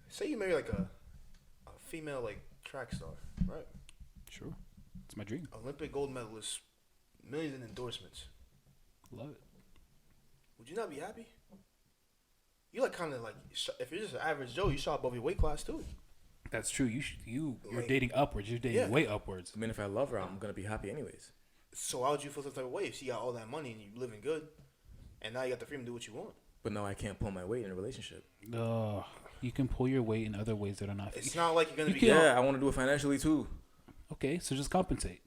Say you marry like a female like track star, right? Sure. It's my dream. Olympic gold medalist, millions in endorsements. Love it. Would you not be happy? You like kind of like if you're just an average Joe, you shot above your weight class too. That's true. You're dating upwards. You're dating way upwards. I mean, if I love her, I'm gonna be happy anyways. So why would you feel some type of way if she got all that money and you living good, and now you got the freedom to do what you want? But no, I can't pull my weight in a relationship. You can pull your weight in other ways that are not. It's not like you're gonna be. Yeah, I want to do it financially too. Okay, so just compensate.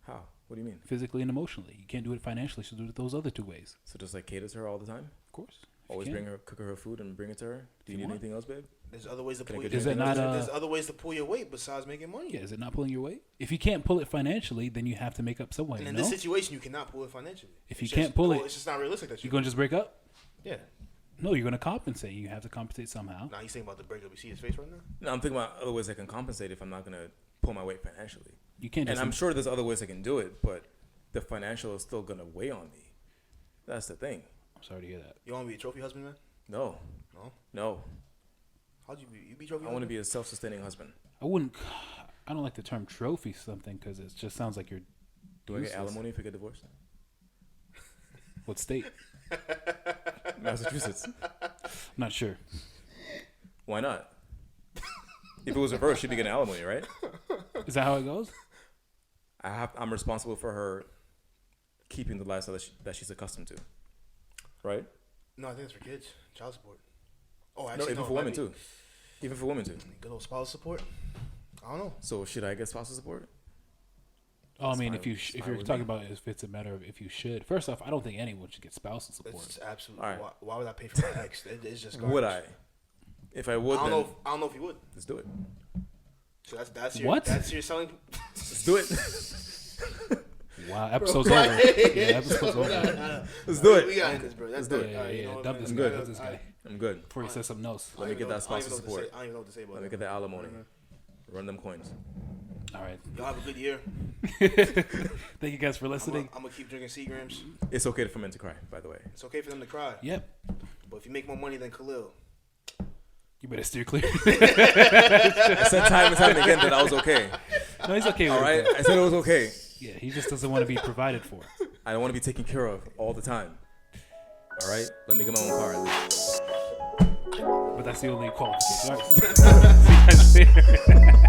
How? What do you mean? Physically and emotionally. You can't do it financially, so do it those other two ways. So just like cater to her all the time? Of course. Always cook her food and bring it to her? Do you need anything else, babe? There's other ways to pull your weight. There's other ways to pull your weight besides making money. Yeah, is it not pulling your weight? If you can't pull it financially, then you have to make up some way. And in this situation, you cannot pull it financially. If you can't pull it, it's just not realistic. That you're going to just break up? Yeah. No, you're going to compensate. You have to compensate somehow. Now, he's thinking about the breakup. You see his face right now? No, I'm thinking about other ways I can compensate if I'm not going to pull my weight financially. You can't just... And I'm sure there's other ways I can do it, but the financial is still going to weigh on me. That's the thing. I'm sorry to hear that. You want to be a trophy husband, man? No. How'd you be? You be trophy husband? I want to be a self-sustaining husband. I don't like the term trophy something because it just sounds like you're... Do I get alimony if I get divorced? What state? Massachusetts. I'm not sure. Why not? If it was reversed, she'd be getting alimony, right? Is that how it goes? I'm responsible for her keeping the lifestyle that she's accustomed to, right? No, I think it's for kids. Child support. Oh, actually, no, even for women too. Even for women too. Good old spousal support. I don't know. So should I get spousal support? Oh, I mean, if you're talking about if it's a matter of if you should. First off, I don't think anyone should get spousal support. It's absolutely. Right. Why would I pay for my ex? It's just. Garbage. Would I? If I would, I don't know if you would. Let's do it. So that's your what? That's your selling. Let's do it. Wow, episode's over. Yeah, episode's over. Let's do it. We got this, bro. Let's do it. Yeah. Dub this guy. I'm good. Before he says something else. Let me get that spousal support. I don't even know what to say about Let me get the alimony. Run them coins. All right. Y'all have a good year. Thank you guys for listening. I'm gonna keep drinking Seagrams. It's okay for men to cry, by the way. It's okay for them to cry. Yep. But if you make more money than Khelil, you better steer clear. I said time and time again that I was okay. No, he's okay. All right, I said it was okay. Yeah, he just doesn't want to be provided for. I don't want to be taken care of all the time. All right, let me get my own car at least. But that's the only qualification. All right. See you guys later.